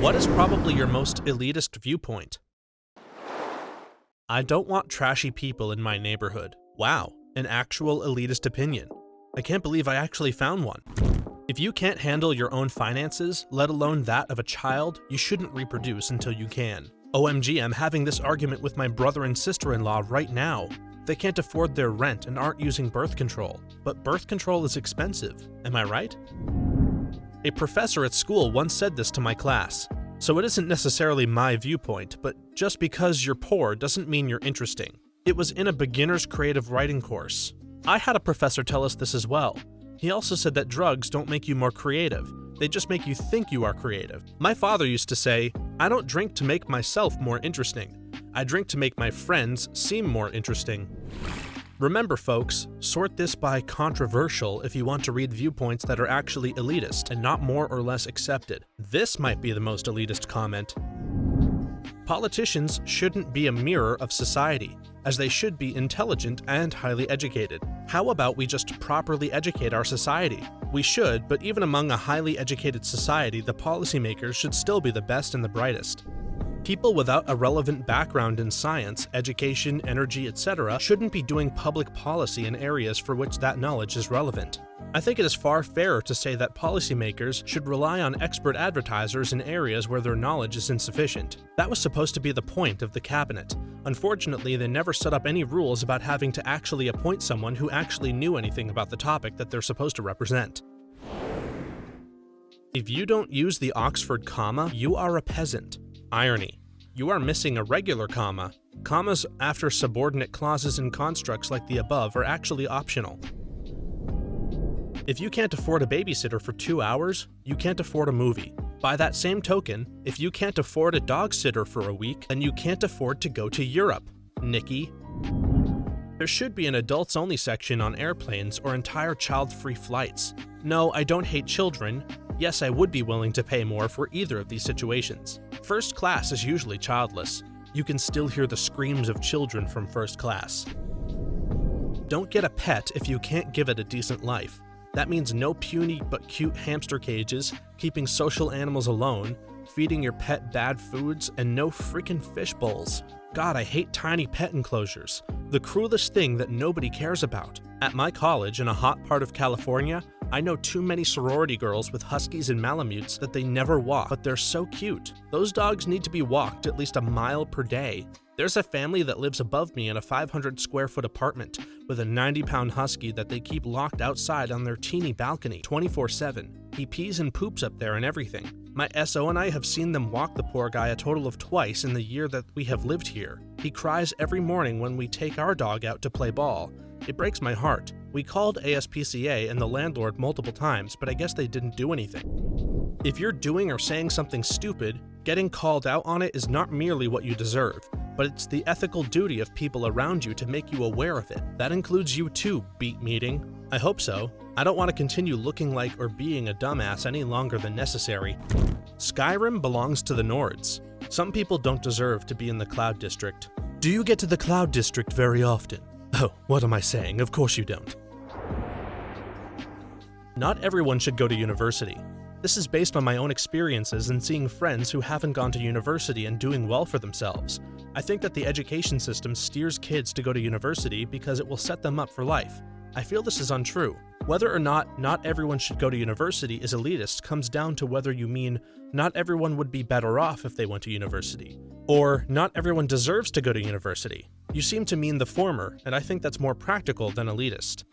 What is probably your most elitist viewpoint? I don't want trashy people in my neighborhood. Wow, an actual elitist opinion. I can't believe I actually found one. If you can't handle your own finances, let alone that of a child, you shouldn't reproduce until you can. OMG, I'm having this argument with my brother and sister-in-law right now. They can't afford their rent and aren't using birth control. But birth control is expensive, am I right? A professor at school once said this to my class. So it isn't necessarily my viewpoint, but just because you're poor doesn't mean you're interesting. It was in a beginner's creative writing course. I had a professor tell us this as well. He also said that drugs don't make you more creative, they just make you think you are creative. My father used to say, I don't drink to make myself more interesting. I drink to make my friends seem more interesting. Remember folks, sort this by controversial if you want to read viewpoints that are actually elitist and not more or less accepted. This might be the most elitist comment. Politicians shouldn't be a mirror of society, as they should be intelligent and highly educated. How about we just properly educate our society? We should, but even among a highly educated society, the policymakers should still be the best and the brightest. People without a relevant background in science, education, energy, etc. shouldn't be doing public policy in areas for which that knowledge is relevant. I think it is far fairer to say that policymakers should rely on expert advertisers in areas where their knowledge is insufficient. That was supposed to be the point of the cabinet. Unfortunately, they never set up any rules about having to actually appoint someone who actually knew anything about the topic that they're supposed to represent. If you don't use the Oxford comma, you are a peasant. Irony. You are missing a regular comma. Commas after subordinate clauses and constructs like the above are actually optional. If you can't afford a babysitter for 2 hours, you can't afford a movie. By that same token, if you can't afford a dog sitter for a week, then you can't afford to go to Europe, Nikki. There should be an adults-only section on airplanes or entire child-free flights. No, I don't hate children. Yes, I would be willing to pay more for either of these situations. First class is usually childless. You can still hear the screams of children from first class. Don't get a pet if you can't give it a decent life. That means no puny but cute hamster cages, keeping social animals alone, feeding your pet bad foods, and no freaking fish bowls. God, I hate tiny pet enclosures. The cruelest thing that nobody cares about. At my college in a hot part of California, I know too many sorority girls with huskies and malamutes that they never walk, but they're so cute. Those dogs need to be walked at least a mile per day. There's a family that lives above me in a 500 square foot apartment with a 90-pound husky that they keep locked outside on their teeny balcony 24/7. He pees and poops up there and everything. My SO and I have seen them walk the poor guy a total of twice in the year that we have lived here. He cries every morning when we take our dog out to play ball. It breaks my heart. We called ASPCA and the landlord multiple times, but I guess they didn't do anything. If you're doing or saying something stupid, getting called out on it is not merely what you deserve, but it's the ethical duty of people around you to make you aware of it. That includes you too, beat meeting. I hope so. I don't want to continue looking like or being a dumbass any longer than necessary. Skyrim belongs to the Nords. Some people don't deserve to be in the Cloud District. Do you get to the Cloud District very often? Oh, what am I saying? Of course you don't. Not everyone should go to university. This is based on my own experiences and seeing friends who haven't gone to university and doing well for themselves. I think that the education system steers kids to go to university because it will set them up for life. I feel this is untrue. Whether or not everyone should go to university is elitist comes down to whether you mean not everyone would be better off if they went to university, or not everyone deserves to go to university. You seem to mean the former, and I think that's more practical than elitist.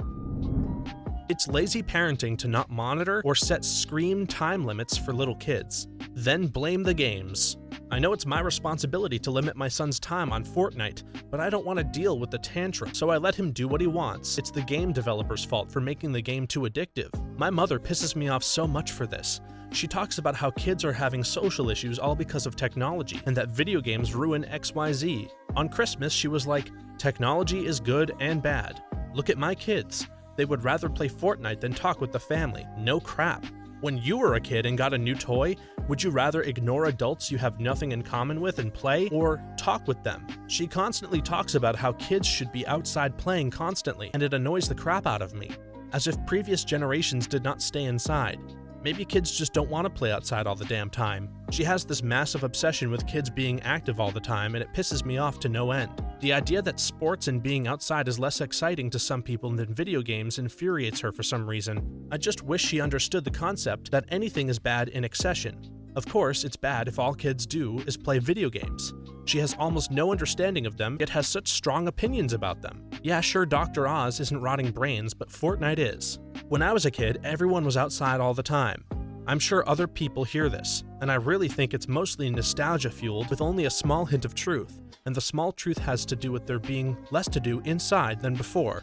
It's lazy parenting to not monitor or set screen time limits for little kids. Then blame the games. I know it's my responsibility to limit my son's time on Fortnite, but I don't want to deal with the tantrum, so I let him do what he wants. It's the game developer's fault for making the game too addictive. My mother pisses me off so much for this. She talks about how kids are having social issues all because of technology, and that video games ruin XYZ. On Christmas, she was like, technology is good and bad. Look at my kids. They would rather play Fortnite than talk with the family. No crap. When you were a kid and got a new toy, would you rather ignore adults you have nothing in common with and play, or talk with them? She constantly talks about how kids should be outside playing constantly, and it annoys the crap out of me. As if previous generations did not stay inside. Maybe kids just don't want to play outside all the damn time. She has this massive obsession with kids being active all the time, and it pisses me off to no end. The idea that sports and being outside is less exciting to some people than video games infuriates her for some reason. I just wish she understood the concept that anything is bad in accession. Of course, it's bad if all kids do is play video games. She has almost no understanding of them, yet has such strong opinions about them. Yeah, sure, Dr. Oz isn't rotting brains, but Fortnite is. When I was a kid, everyone was outside all the time. I'm sure other people hear this, and I really think it's mostly nostalgia-fueled with only a small hint of truth, and the small truth has to do with there being less to do inside than before.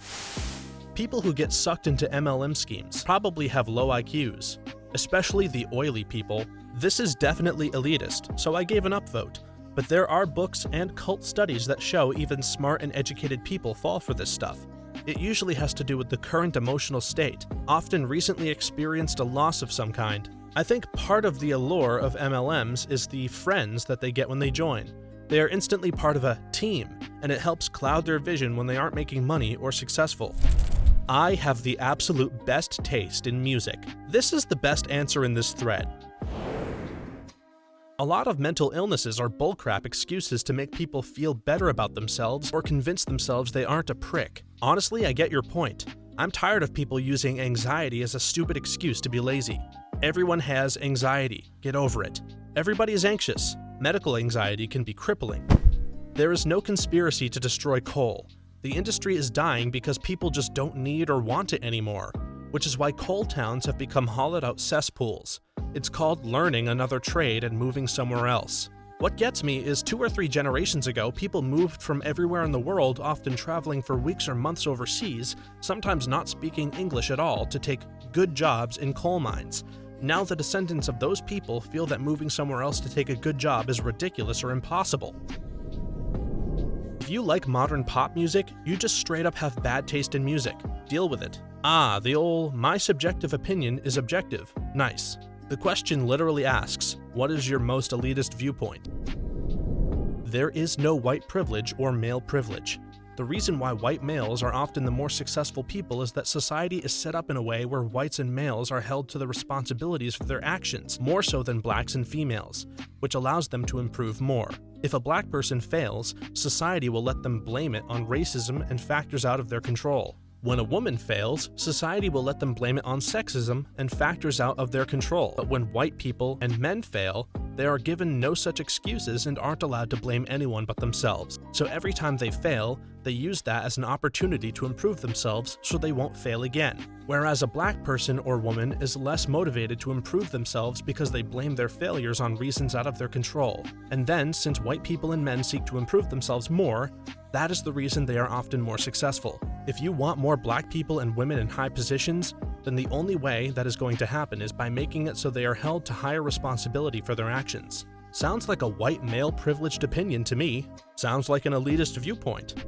People who get sucked into MLM schemes probably have low IQs, especially the oily people. This is definitely elitist, so I gave an upvote. But there are books and cult studies that show even smart and educated people fall for this stuff. It usually has to do with the current emotional state, often recently experienced a loss of some kind. I think part of the allure of MLMs is the friends that they get when they join. They are instantly part of a team, and it helps cloud their vision when they aren't making money or successful. I have the absolute best taste in music. This is the best answer in this thread. A lot of mental illnesses are bullcrap excuses to make people feel better about themselves or convince themselves they aren't a prick. Honestly, I get your point. I'm tired of people using anxiety as a stupid excuse to be lazy. Everyone has anxiety. Get over it. Everybody is anxious. Medical anxiety can be crippling. There is no conspiracy to destroy coal. The industry is dying because people just don't need or want it anymore, which is why coal towns have become hollowed-out cesspools. It's called learning another trade and moving somewhere else. What gets me is 2 or 3 generations ago, people moved from everywhere in the world, often traveling for weeks or months overseas, sometimes not speaking English at all, to take good jobs in coal mines. Now the descendants of those people feel that moving somewhere else to take a good job is ridiculous or impossible. If you like modern pop music, you just straight up have bad taste in music. Deal with it. Ah, the old "my subjective opinion is objective." Nice. The question literally asks, what is your most elitist viewpoint? There is no white privilege or male privilege. The reason why white males are often the more successful people is that society is set up in a way where whites and males are held to the responsibilities for their actions, more so than blacks and females, which allows them to improve more. If a black person fails, society will let them blame it on racism and factors out of their control. When a woman fails, society will let them blame it on sexism and factors out of their control. But when white people and men fail, they are given no such excuses and aren't allowed to blame anyone but themselves. So every time they fail, they use that as an opportunity to improve themselves so they won't fail again. Whereas a black person or woman is less motivated to improve themselves because they blame their failures on reasons out of their control. And then, since white people and men seek to improve themselves more, that is the reason they are often more successful. If you want more black people and women in high positions, then the only way that is going to happen is by making it so they are held to higher responsibility for their actions. Sounds like a white male privileged opinion to me. Sounds like an elitist viewpoint.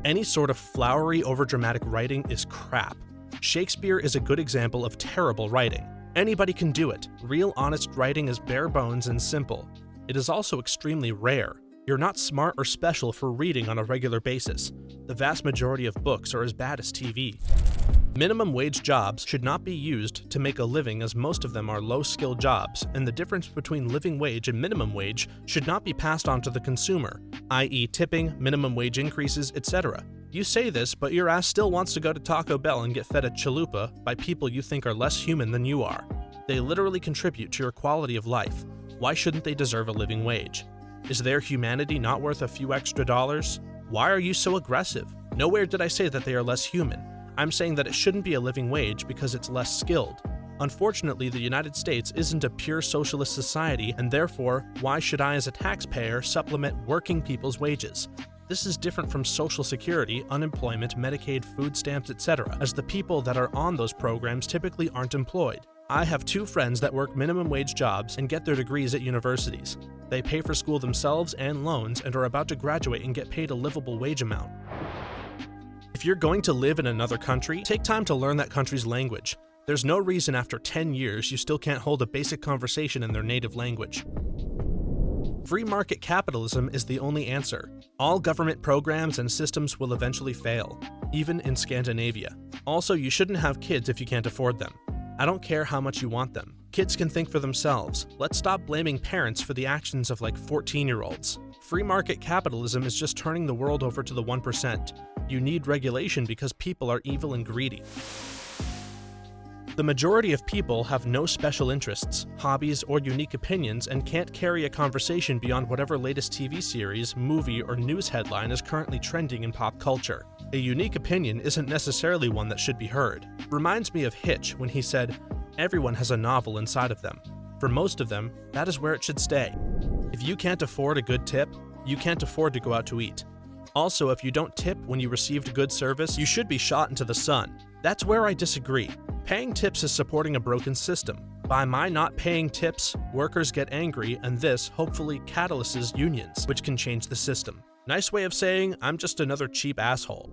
Any sort of flowery, overdramatic writing is crap. Shakespeare is a good example of terrible writing. Anybody can do it. Real honest writing is bare bones and simple. It is also extremely rare. You're not smart or special for reading on a regular basis. The vast majority of books are as bad as TV. Minimum wage jobs should not be used to make a living, as most of them are low-skilled jobs, and the difference between living wage and minimum wage should not be passed on to the consumer, i.e. tipping, minimum wage increases, etc. You say this, but your ass still wants to go to Taco Bell and get fed a chalupa by people you think are less human than you are. They literally contribute to your quality of life. Why shouldn't they deserve a living wage? Is their humanity not worth a few extra dollars? Why are you so aggressive? Nowhere did I say that they are less human. I'm saying that it shouldn't be a living wage because it's less skilled. Unfortunately, the United States isn't a pure socialist society, and therefore, why should I as a taxpayer supplement working people's wages? This is different from Social Security, unemployment, Medicaid, food stamps, etc., as the people that are on those programs typically aren't employed. I have 2 friends that work minimum wage jobs and get their degrees at universities. They pay for school themselves and loans and are about to graduate and get paid a livable wage amount. If you're going to live in another country, take time to learn that country's language. There's no reason after 10 years you still can't hold a basic conversation in their native language. Free market capitalism is the only answer. All government programs and systems will eventually fail, even in Scandinavia. Also, you shouldn't have kids if you can't afford them. I don't care how much you want them. Kids can think for themselves. Let's stop blaming parents for the actions of like 14-year-olds. Free market capitalism is just turning the world over to the 1%. You need regulation because people are evil and greedy. The majority of people have no special interests, hobbies, or unique opinions and can't carry a conversation beyond whatever latest TV series, movie, or news headline is currently trending in pop culture. A unique opinion isn't necessarily one that should be heard. Reminds me of Hitch when he said, "Everyone has a novel inside of them." For most of them, that is where it should stay. If you can't afford a good tip, you can't afford to go out to eat. Also, if you don't tip when you received good service, you should be shot into the sun. That's where I disagree. Paying tips is supporting a broken system. By my not paying tips, workers get angry, and this hopefully catalyses unions, which can change the system. Nice way of saying, I'm just another cheap asshole.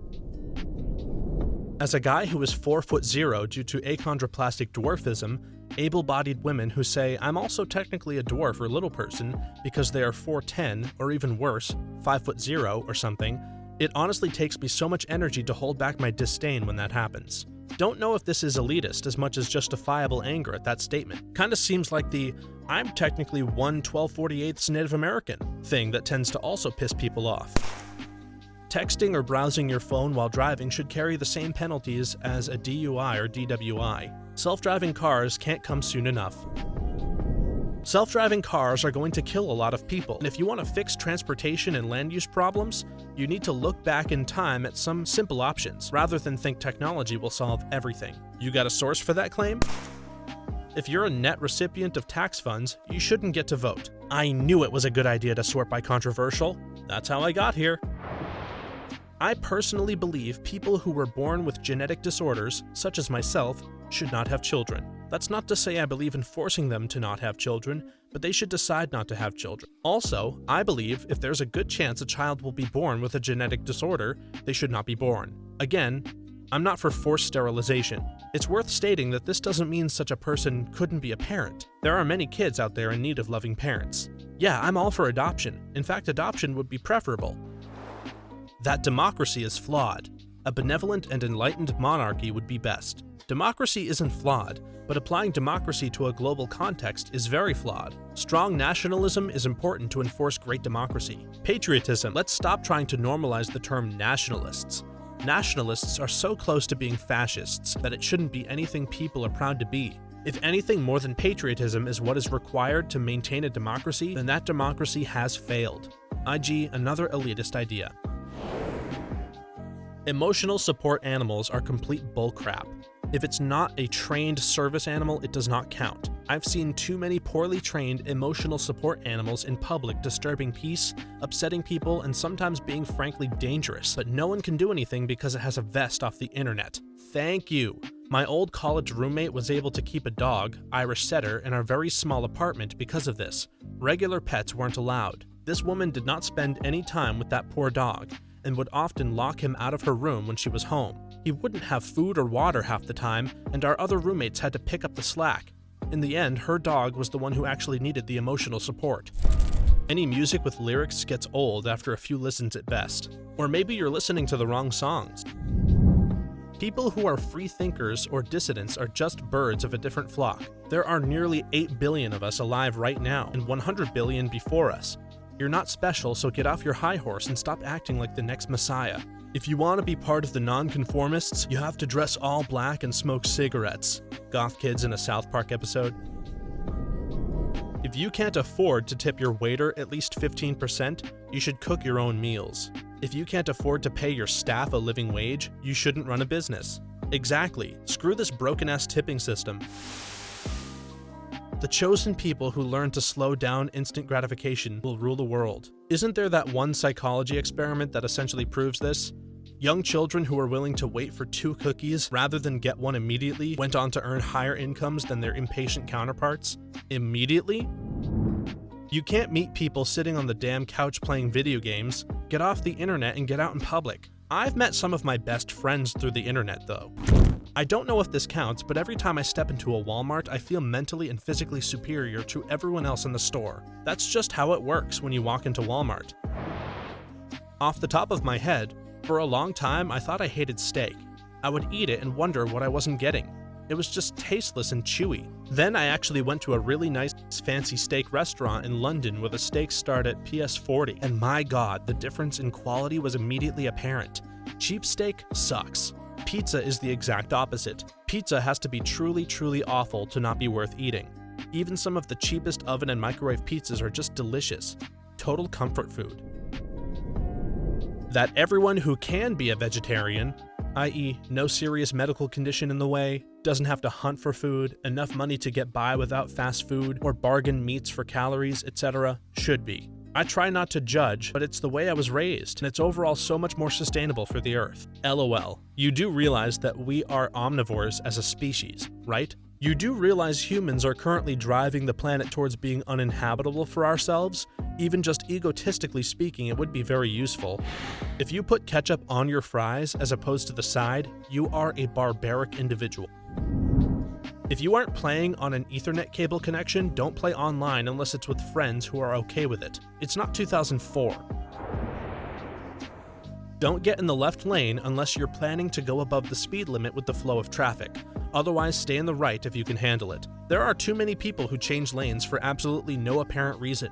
As a guy who is 4'0" due to achondroplastic dwarfism, able-bodied women who say I'm also technically a dwarf or little person because they are 4'10", or even worse, 5'0" or something, it honestly takes me so much energy to hold back my disdain when that happens. Don't know if this is elitist as much as justifiable anger at that statement. Kinda seems like the I'm technically 1/12/48 Native American thing that tends to also piss people off. Texting or browsing your phone while driving should carry the same penalties as a DUI or DWI. Self-driving cars can't come soon enough. Self-driving cars are going to kill a lot of people, and if you want to fix transportation and land use problems, you need to look back in time at some simple options, rather than think technology will solve everything. You got a source for that claim? If you're a net recipient of tax funds, you shouldn't get to vote. I knew it was a good idea to sort by controversial. That's how I got here. I personally believe people who were born with genetic disorders, such as myself, should not have children. That's not to say I believe in forcing them to not have children, but they should decide not to have children. Also, I believe if there's a good chance a child will be born with a genetic disorder, they should not be born. Again, I'm not for forced sterilization. It's worth stating that this doesn't mean such a person couldn't be a parent. There are many kids out there in need of loving parents. Yeah, I'm all for adoption. In fact, adoption would be preferable. That democracy is flawed. A benevolent and enlightened monarchy would be best. Democracy isn't flawed, but applying democracy to a global context is very flawed. Strong nationalism is important to enforce great democracy. Patriotism. Let's stop trying to normalize the term nationalists. Nationalists are so close to being fascists that it shouldn't be anything people are proud to be. If anything more than patriotism is what is required to maintain a democracy, then that democracy has failed. IG, another elitist idea. Emotional support animals are complete bullcrap. If it's not a trained service animal, it does not count. I've seen too many poorly trained emotional support animals in public disturbing peace, upsetting people, and sometimes being frankly dangerous, but no one can do anything because it has a vest off the internet. Thank you. My old college roommate was able to keep a dog, Irish setter, in our very small apartment because of this. Regular pets weren't allowed. This woman did not spend any time with that poor dog, and would often lock him out of her room when she was home. He wouldn't have food or water half the time, and our other roommates had to pick up the slack. In the end, her dog was the one who actually needed the emotional support. Any music with lyrics gets old after a few listens at best. Or maybe you're listening to the wrong songs. People who are free thinkers or dissidents are just birds of a different flock. There are nearly 8 billion of us alive right now, and 100 billion before us. You're not special, so get off your high horse and stop acting like the next messiah. If you want to be part of the nonconformists, you have to dress all black and smoke cigarettes. Goth kids in a South Park episode. If you can't afford to tip your waiter at least 15%, you should cook your own meals. If you can't afford to pay your staff a living wage, you shouldn't run a business. Exactly. Screw this broken-ass tipping system. The chosen people who learn to slow down instant gratification will rule the world. Isn't there that one psychology experiment that essentially proves this? Young children who were willing to wait for 2 cookies rather than get one immediately went on to earn higher incomes than their impatient counterparts. Immediately? You can't meet people sitting on the damn couch playing video games. Get off the internet and get out in public. I've met some of my best friends through the internet, though. I don't know if this counts, but every time I step into a Walmart, I feel mentally and physically superior to everyone else in the store. That's just how it works when you walk into Walmart. Off the top of my head, for a long time I thought I hated steak. I would eat it and wonder what I wasn't getting. It was just tasteless and chewy. Then I actually went to a really nice fancy steak restaurant in London where the steaks start at PS40, and my god, the difference in quality was immediately apparent. Cheap steak sucks. Pizza is the exact opposite. Pizza has to be truly, truly awful to not be worth eating. Even some of the cheapest oven and microwave pizzas are just delicious. Total comfort food. That everyone who can be a vegetarian, i.e. no serious medical condition in the way, doesn't have to hunt for food, enough money to get by without fast food, or bargain meats for calories, etc., should be. I try not to judge, but it's the way I was raised, and it's overall so much more sustainable for the Earth. LOL. You do realize that we are omnivores as a species, right? You do realize humans are currently driving the planet towards being uninhabitable for ourselves? Even just egotistically speaking, it would be very useful. If you put ketchup on your fries as opposed to the side, you are a barbaric individual. If you aren't playing on an Ethernet cable connection, don't play online unless it's with friends who are okay with it. It's not 2004. Don't get in the left lane unless you're planning to go above the speed limit with the flow of traffic. Otherwise, stay in the right if you can handle it. There are too many people who change lanes for absolutely no apparent reason.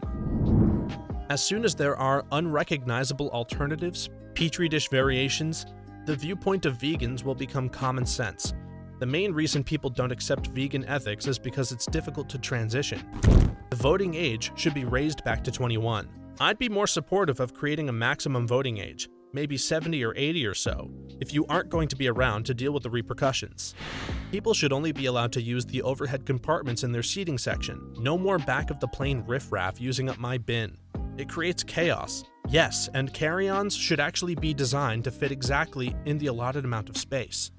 As soon as there are unrecognizable alternatives, petri dish variations, the viewpoint of vegans will become common sense. The main reason people don't accept vegan ethics is because it's difficult to transition. The voting age should be raised back to 21. I'd be more supportive of creating a maximum voting age, maybe 70 or 80 or so, if you aren't going to be around to deal with the repercussions. People should only be allowed to use the overhead compartments in their seating section. No more back of the plane riffraff using up my bin. It creates chaos. Yes, and carry-ons should actually be designed to fit exactly in the allotted amount of space.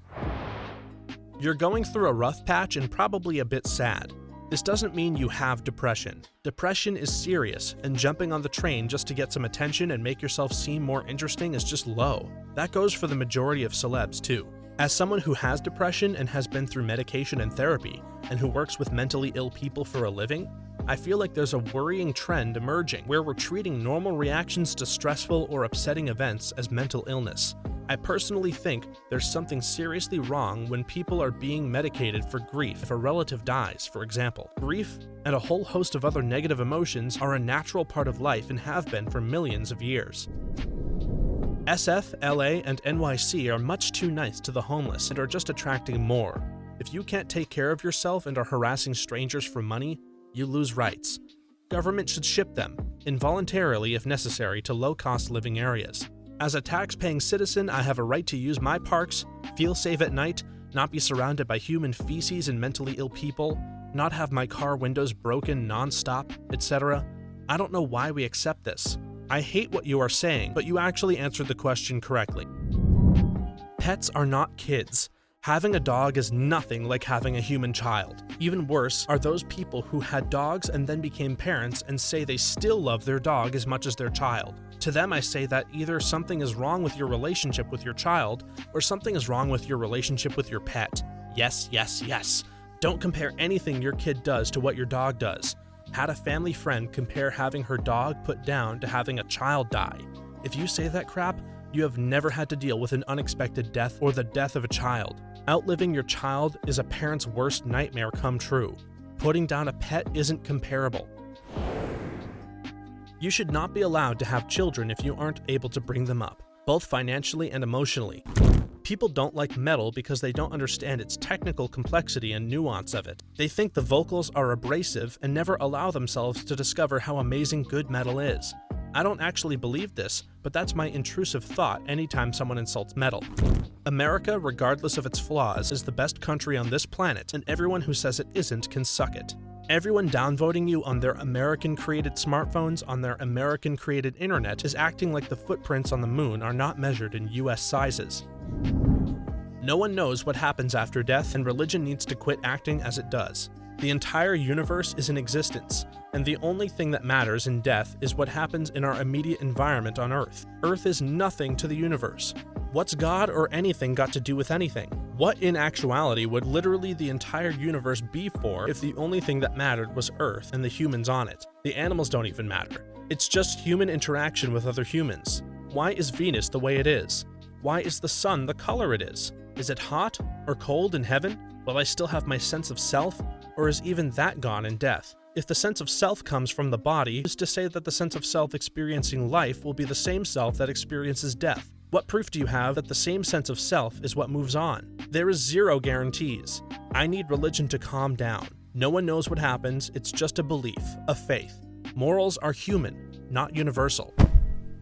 You're going through a rough patch and probably a bit sad. This doesn't mean you have depression. Depression is serious, and jumping on the train just to get some attention and make yourself seem more interesting is just low. That goes for the majority of celebs too. As someone who has depression and has been through medication and therapy, and who works with mentally ill people for a living, I feel like there's a worrying trend emerging where we're treating normal reactions to stressful or upsetting events as mental illness. I personally think there's something seriously wrong when people are being medicated for grief if a relative dies, for example. Grief and a whole host of other negative emotions are a natural part of life and have been for millions of years. SF, LA, and NYC are much too nice to the homeless and are just attracting more. If you can't take care of yourself and are harassing strangers for money, you lose rights. Government should ship them, involuntarily if necessary, to low-cost living areas. As a tax-paying citizen, I have a right to use my parks, feel safe at night, not be surrounded by human feces and mentally ill people, not have my car windows broken non-stop, etc. I don't know why we accept this. I hate what you are saying, but you actually answered the question correctly. Pets are not kids. Having a dog is nothing like having a human child. Even worse are those people who had dogs and then became parents and say they still love their dog as much as their child. To them, I say that either something is wrong with your relationship with your child, or something is wrong with your relationship with your pet. Yes, yes, yes. Don't compare anything your kid does to what your dog does. Had a family friend compare having her dog put down to having a child die. If you say that crap, you have never had to deal with an unexpected death or the death of a child. Outliving your child is a parent's worst nightmare come true. Putting down a pet isn't comparable. You should not be allowed to have children if you aren't able to bring them up, both financially and emotionally. People don't like metal because they don't understand its technical complexity and nuance of it. They think the vocals are abrasive and never allow themselves to discover how amazing good metal is. I don't actually believe this, but that's my intrusive thought anytime someone insults metal. America, regardless of its flaws, is the best country on this planet, and everyone who says it isn't can suck it. Everyone downvoting you on their American-created smartphones on their American-created internet is acting like the footprints on the moon are not measured in US sizes. No one knows what happens after death, and religion needs to quit acting as it does. The entire universe is in existence, and the only thing that matters in death is what happens in our immediate environment on Earth. Earth is nothing to the universe. What's God or anything got to do with anything? What in actuality would literally the entire universe be for if the only thing that mattered was Earth and the humans on it? The animals don't even matter. It's just human interaction with other humans. Why is Venus the way it is? Why is the sun the color it is? Is it hot or cold in heaven? Will I still have my sense of self, or is even that gone in death? If the sense of self comes from the body, who's to say that the sense of self experiencing life will be the same self that experiences death? What proof do you have that the same sense of self is what moves on? There is zero guarantees. I need religion to calm down. No one knows what happens, it's just a belief, a faith. Morals are human, not universal.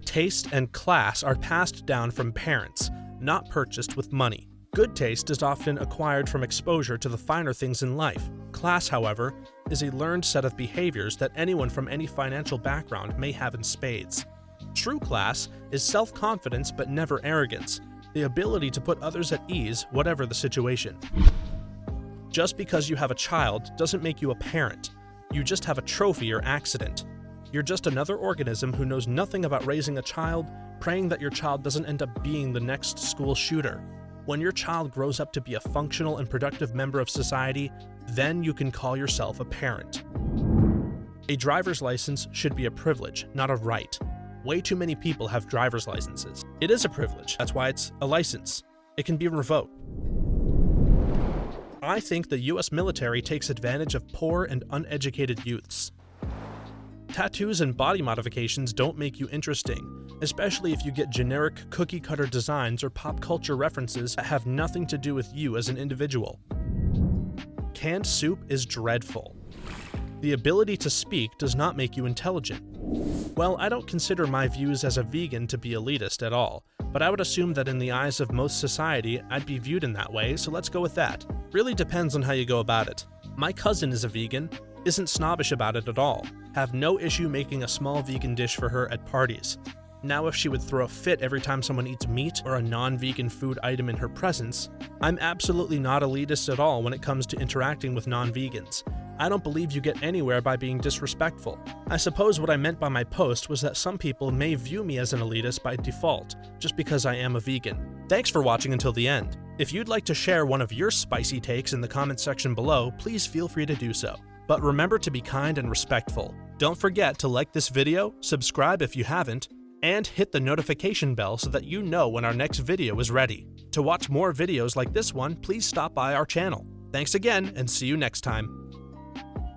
Taste and class are passed down from parents, not purchased with money. Good taste is often acquired from exposure to the finer things in life. Class, however, is a learned set of behaviors that anyone from any financial background may have in spades. True class is self-confidence but never arrogance, the ability to put others at ease, whatever the situation. Just because you have a child doesn't make you a parent. You just have a trophy or accident. You're just another organism who knows nothing about raising a child, praying that your child doesn't end up being the next school shooter. When your child grows up to be a functional and productive member of society, then you can call yourself a parent. A driver's license should be a privilege, not a right. Way too many people have driver's licenses. It is a privilege, that's why it's a license. It can be revoked. I think the US military takes advantage of poor and uneducated youths. Tattoos and body modifications don't make you interesting, especially if you get generic cookie-cutter designs or pop culture references that have nothing to do with you as an individual. Canned soup is dreadful. The ability to speak does not make you intelligent. Well, I don't consider my views as a vegan to be elitist at all, but I would assume that in the eyes of most society, I'd be viewed in that way, so let's go with that. Really depends on how you go about it. My cousin is a vegan, isn't snobbish about it at all, have no issue making a small vegan dish for her at parties. Now if she would throw a fit every time someone eats meat or a non-vegan food item in her presence, I'm absolutely not elitist at all when it comes to interacting with non-vegans. I don't believe you get anywhere by being disrespectful. I suppose what I meant by my post was that some people may view me as an elitist by default, just because I am a vegan. Thanks for watching until the end. If you'd like to share one of your spicy takes in the comments section below, please feel free to do so. But remember to be kind and respectful. Don't forget to like this video, subscribe if you haven't, and hit the notification bell so that you know when our next video is ready. To watch more videos like this one, please stop by our channel. Thanks again, and see you next time.